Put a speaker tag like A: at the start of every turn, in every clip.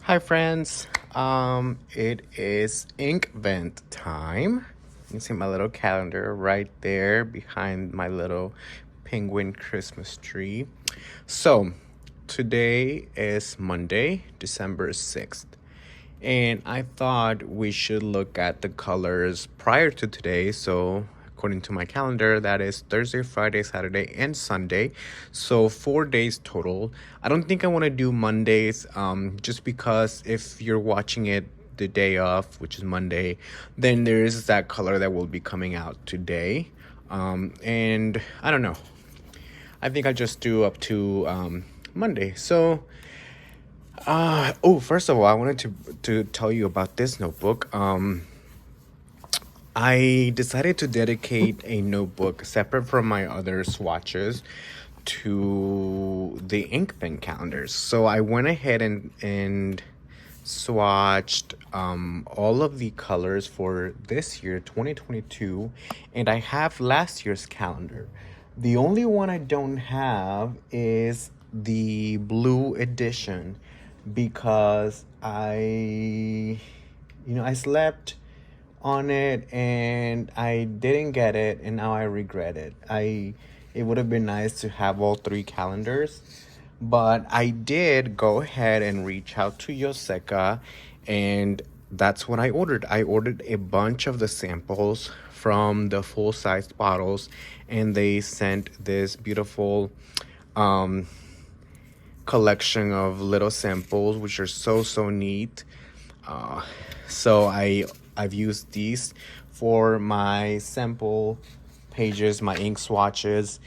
A: Hi friends, it is Inkvent time. You can see my little calendar right there behind my little penguin Christmas tree. So today is Monday, December 6th. And I thought we should look at the colors prior to today. So according to my calendar, that is Thursday, Friday, Saturday, and Sunday. So 4 days total. I don't think I want to do Mondays, just because if you're watching it the day of, which is Monday, then there is that color that will be coming out today. And I don't know. I think I'll just do up to Monday. So first of all, I wanted to tell you about this notebook. I decided to dedicate a notebook separate from my other swatches to the Inkvent calendars. So I went ahead and swatched all of the colors for this year, 2022, and I have last year's calendar. The only one I don't have is the blue edition because I slept on it and I didn't get it, and now I regret it. It would have been nice to have all three calendars, but I did go ahead and reach out to Yoseka, and that's what I ordered. I ordered a bunch of the samples from the full-sized bottles, and they sent this beautiful collection of little samples, which are so neat. So I've used these for my sample pages, my ink swatches.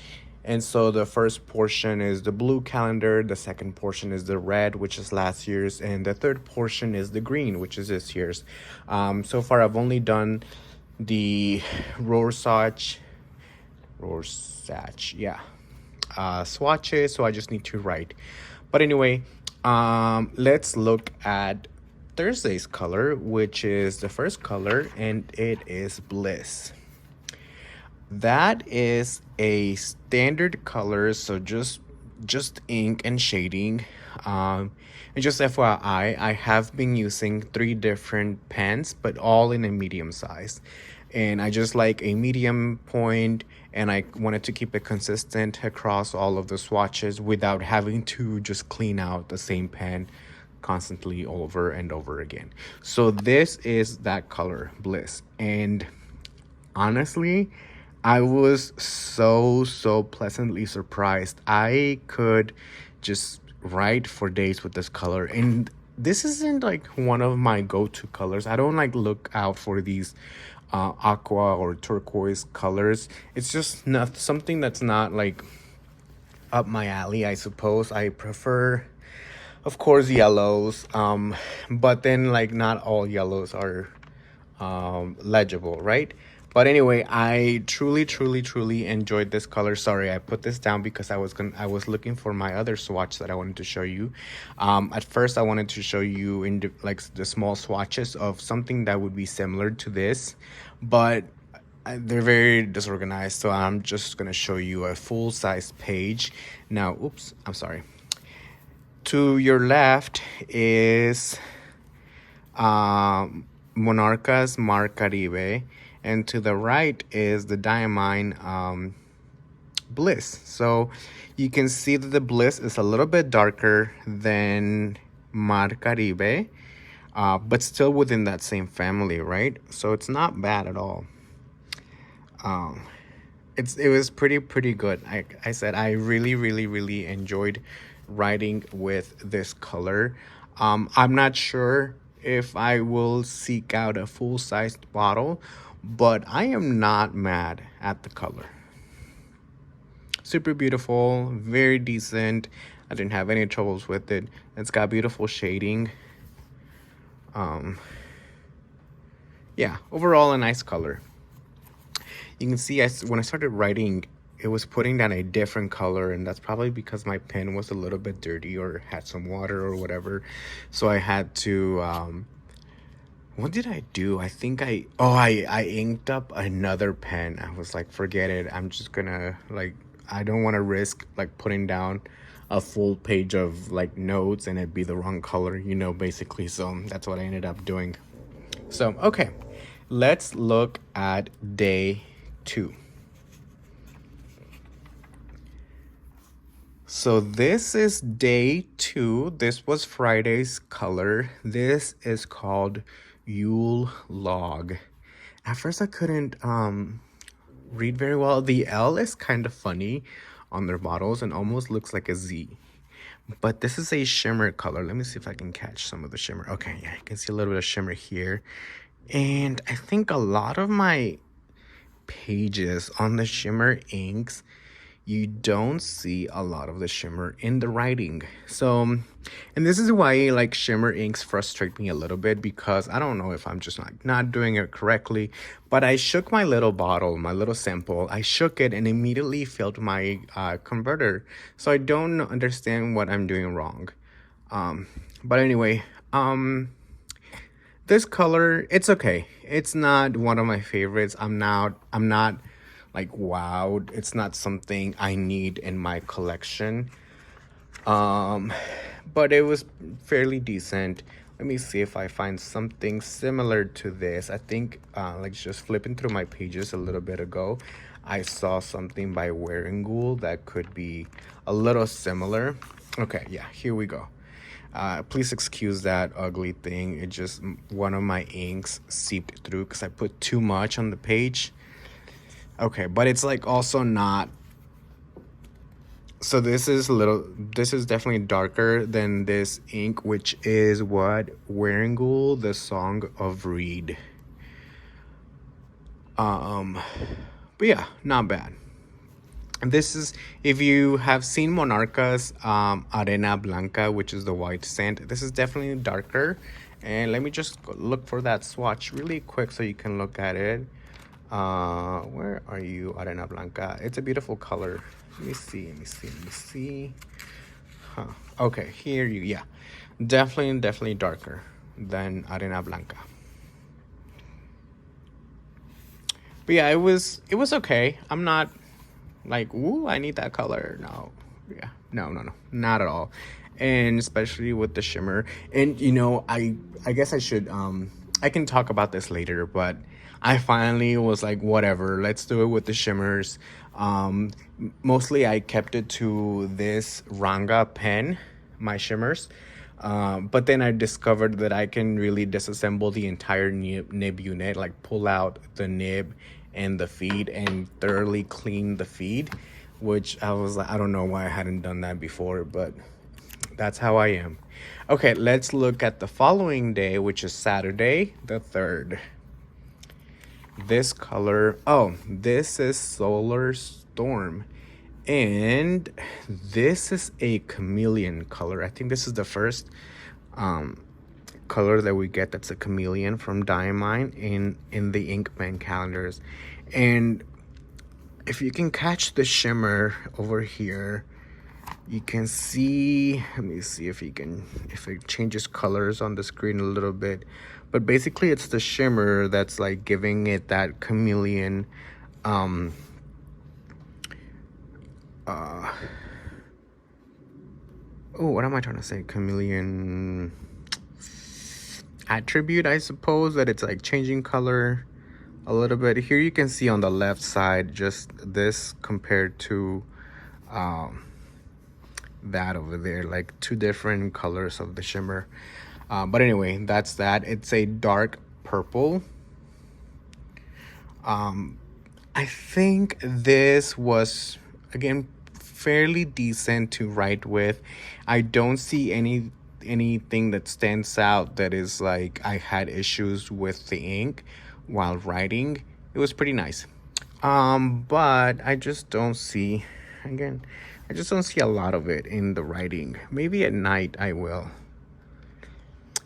A: And so the first portion is the blue calendar, the second portion is the red, which is last year's, and the third portion is the green, which is this year's. So far I've only done the Rorschach, swatches, so I just need to write. But anyway, let's look at Thursday's color, which is the first color, and it is Bliss. That is a standard color, so just ink and shading. And just FYI, I have been using 3 different pens, but all in a medium size. And I just like a medium point, and I wanted to keep it consistent across all of the swatches without having to just clean out the same pen constantly over and over again. So this is that color, Bliss. And honestly, I was so pleasantly surprised. I could just write for days with this color, and this isn't like one of my go-to colors. I don't like look out for these aqua or turquoise colors. It's just not something that's not like up my alley, I suppose. I prefer, of course, yellows, but then like not all yellows are legible, right? But anyway, I truly enjoyed this color. Sorry, I put this down because I was looking for my other swatch that I wanted to show you. At first, I wanted to show you in the small swatches of something that would be similar to this, but they're very disorganized. So I'm just gonna show you a full-size page. Now, oops, I'm sorry. To your left is Monarca's Mar Caribe, and to the right is the Diamine Bliss. So you can see that the Bliss is a little bit darker than Mar Caribe, but still within that same family, right? So it's not bad at all. It was pretty good. I said I really enjoyed writing with this color. I'm not sure if I will seek out a full-sized bottle, but I am not mad at the color. Super beautiful, very decent. I didn't have any troubles with it. It's got beautiful shading. Yeah, overall a nice color. You can see when I started writing, it was putting down a different color, and that's probably because my pen was a little bit dirty or had some water or whatever. So I had to what did I do? I think I inked up another pen. I was like, forget it. I'm just gonna I don't want to risk like putting down a full page of like notes and it'd be the wrong color, you know, basically. So that's what I ended up doing. So, okay, let's look at day 2. So this is day 2. This was Friday's color. This is called Yule Log. At first I couldn't read very well. The L is kind of funny on their bottles and almost looks like a Z. But this is a shimmer color. Let me see if I can catch some of the shimmer. Okay, yeah, you can see a little bit of shimmer here. And I think a lot of my pages on the shimmer inks, you don't see a lot of the shimmer in the writing. So, and this is why like shimmer inks frustrate me a little bit, because I don't know if I'm just like not doing it correctly, but I shook my little bottle, my little sample, I shook it and immediately filled my converter. So I don't understand what I'm doing wrong. But anyway, this color, it's okay. It's not one of my favorites. I'm not like wowed. It's not something I need in my collection. But it was fairly decent. Let me see if I find something similar to this. I think like just flipping through my pages a little bit ago, I saw something by Wearingool that could be a little similar. Okay, yeah, here we go. Please excuse that ugly thing. It just, one of my inks seeped through because I put too much on the page. Okay, but it's like also not. So this is definitely darker than this ink, which is what Wearingool, the Song of Reed. But yeah, not bad. This is, if you have seen Monarca's Arena Blanca, which is the white sand, this is definitely darker. And let me just look for that swatch really quick so you can look at it. Where are you, Arena Blanca? It's a beautiful color. Let me see. Huh. Okay, here you, yeah. Definitely darker than Arena Blanca. But yeah, it was okay. I'm not like, ooh, I need that color. No, yeah, no, not at all. And especially with the shimmer. And you know, I guess I should I can talk about this later, but I finally was like, whatever, let's do it with the shimmers. Mostly I kept it to this Ranga pen, my shimmers. But then I discovered that I can really disassemble the entire nib unit, like pull out the nib and the feed and thoroughly clean the feed, which I was like, I don't know why I hadn't done that before, but that's how I am. Okay, let's look at the following day, which is Saturday the 3rd. This color, oh, this is Solar Storm. And this is a chameleon color. I think this is the first color that we get that's a chameleon from Diamine in the Inkvent calendars. And if you can catch the shimmer over here, you can see, let me see if it changes colors on the screen a little bit. But basically it's the shimmer that's like giving it that chameleon oh, what am I trying to say? Chameleon attribute, I suppose, that it's like changing color a little bit. Here you can see on the left side just this compared to that over there, like two different colors of the shimmer. But anyway, that's that. It's a dark purple. I think this was, again, fairly decent to write with. I don't see anything that stands out that is like I had issues with the ink while writing. It was pretty nice. But I just don't see, again, I just don't see a lot of it in the writing. Maybe at night I will.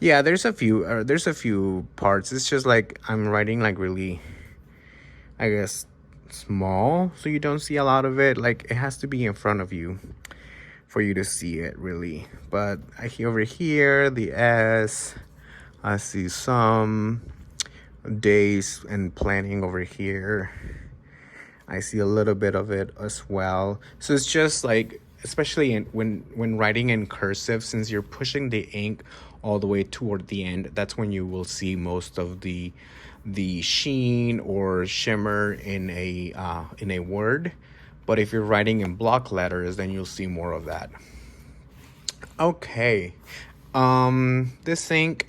A: Yeah, there's a few parts. It's just like I'm writing like really, I guess, small, so you don't see a lot of it. Like it has to be in front of you for you to see it really. But I see over here the S, I see some days and planning over here. I see a little bit of it as well. So it's just like especially when writing in cursive, since you're pushing the ink all the way toward the end, that's when you will see most of the sheen or shimmer in a word. But if you're writing in block letters, then you'll see more of that. Okay. This ink,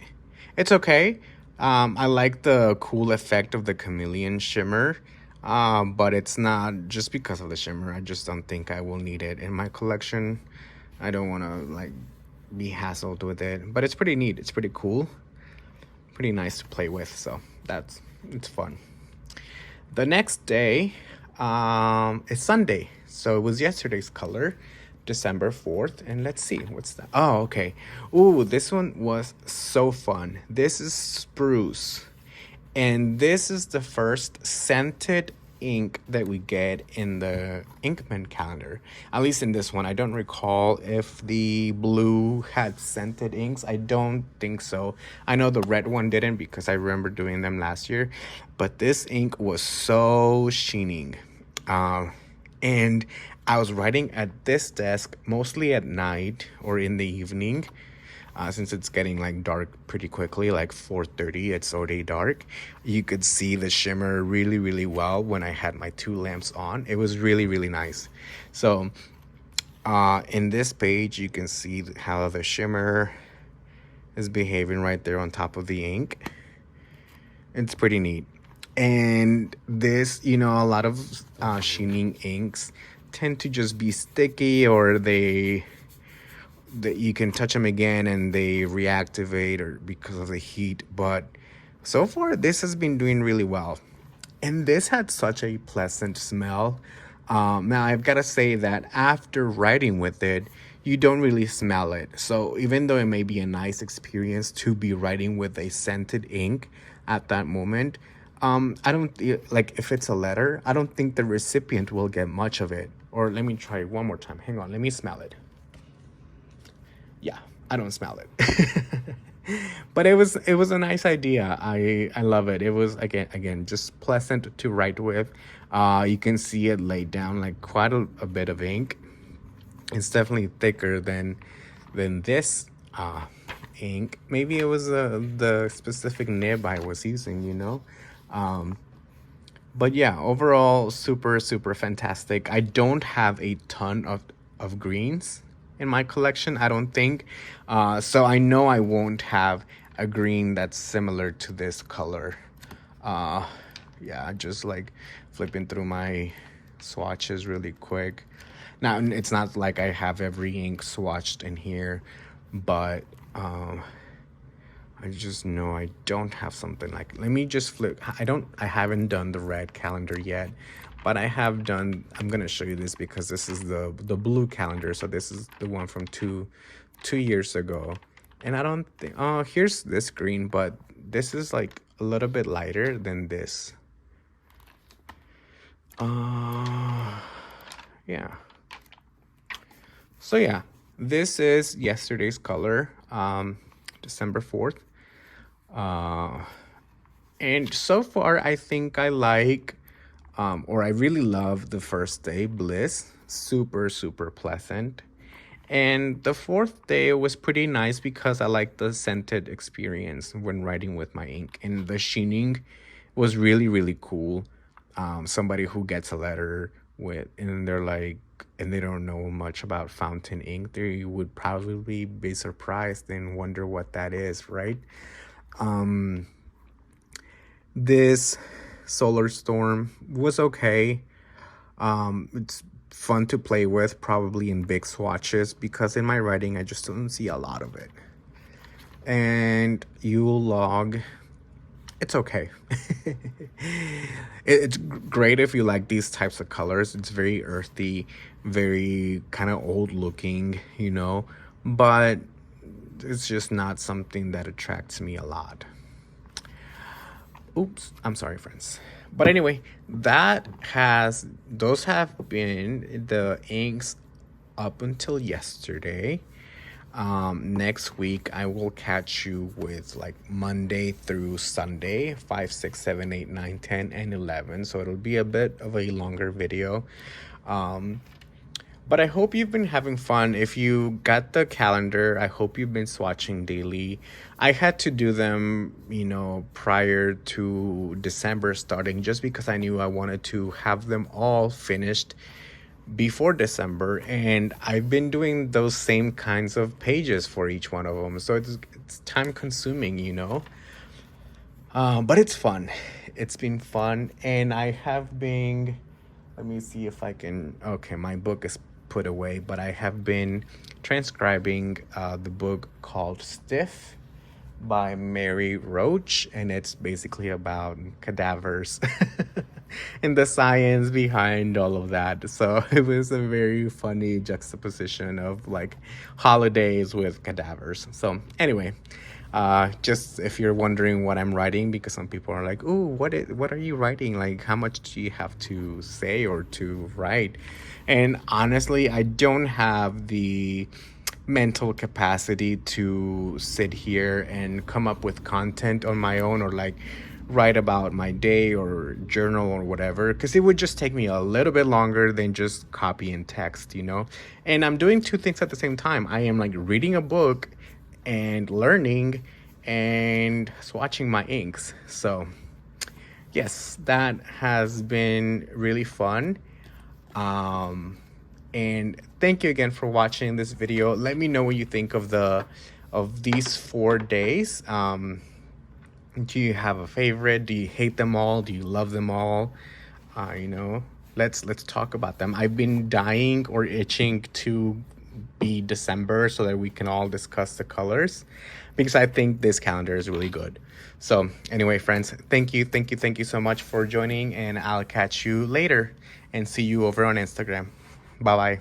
A: it's okay. I like the cool effect of the chameleon shimmer. But it's not just because of the shimmer. I just don't think I will need it in my collection. I don't want to like be hassled with it, but it's pretty neat. It's pretty cool. Pretty nice to play with. So it's fun. The next day, is Sunday. So it was yesterday's color, December 4th. And let's see, what's that? Oh, okay. Ooh, this one was so fun. This is Spruce. And this is the first scented ink that we get in the Inkvent calendar. At least in this one. I don't recall if the blue had scented inks. I don't think so. I know the red one didn't because I remember doing them last year. But this ink was so sheening. And I was writing at this desk mostly at night or in the evening. Since it's getting like dark pretty quickly, like 4:30, it's already dark. You could see the shimmer really, really well when I had my 2 lamps on. It was really, really nice. So in this page, you can see how the shimmer is behaving right there on top of the ink. It's pretty neat. And this, a lot of sheening inks tend to just be sticky, or that you can touch them again and they reactivate or because of the heat. But so far this has been doing really well, and this had such a pleasant smell. Now I've got to say that after writing with it, you don't really smell it. So even though it may be a nice experience to be writing with a scented ink at that moment, I don't like, if it's a letter, I don't think the recipient will get much of it. Or let me try one more time. Hang on, let me smell it. Yeah, I don't smell it. But it was a nice idea. I love it. It was again just pleasant to write with. You can see it laid down like quite a bit of ink. It's definitely thicker than this ink. Maybe it was the specific nib I was using, But yeah, overall super fantastic. I don't have a ton of greens in my collection, I don't think. So I know I won't have a green that's similar to this color. Yeah, just like flipping through my swatches really quick. Now, it's not like I have every ink swatched in here, but I just know I don't have something like, let me just flip. I haven't done the red calendar yet, but I have done, I'm going to show you this because this is the blue calendar. So this is the one from two years ago. And I don't think, oh, here's this green, but this is like a little bit lighter than this. Yeah. So yeah, this is yesterday's color, December 4th. And so far, I think I like, or I really love the first day, Bliss. Super pleasant. And the 4th day was pretty nice because I like the scented experience when writing with my ink. And the sheening was really cool. Somebody who gets a letter with, and they're like, and they don't know much about fountain ink, they would probably be surprised and wonder what that is, right? This Solar Storm was okay. It's fun to play with, probably in big swatches, because in my writing I just don't see a lot of it. And Yule Log, it's okay. It's great if you like these types of colors. It's very earthy, very kind of old looking, but it's just not something that attracts me a lot. Oops, I'm sorry, friends. But anyway, those have been the inks up until yesterday. Next week I will catch you with like Monday through Sunday, 5, 6, 7, 8, 9, 10, and 11. So it'll be a bit of a longer video. But I hope you've been having fun. If you got the calendar, I hope you've been swatching daily. I had to do them, prior to December starting, just because I knew I wanted to have them all finished before December. And I've been doing those same kinds of pages for each one of them. So it's time consuming. But it's fun. It's been fun. And I have been, let me see if I can, okay, my book is put away, but I have been transcribing the book called Stiff by Mary Roach, and it's basically about cadavers and the science behind all of that. So it was a very funny juxtaposition of like holidays with cadavers. So anyway, just if you're wondering what I'm writing, because some people are like, "Ooh, what are you writing? Like, how much do you have to say or to write?" And honestly, I don't have the mental capacity to sit here and come up with content on my own, or like write about my day or journal or whatever, because it would just take me a little bit longer than just copy and text. And I'm doing two things at the same time. I am like reading a book and learning and swatching my inks. So yes, that has been really fun. And thank you again for watching this video. Let me know what you think of these 4 days. Do you have a favorite? Do you hate them all? Do you love them all? Let's talk about them. I've been dying or itching to be December so that we can all discuss the colors, because I think this calendar is really good. So anyway, friends, thank you so much for joining, and I'll catch you later and see you over on Instagram. Bye bye.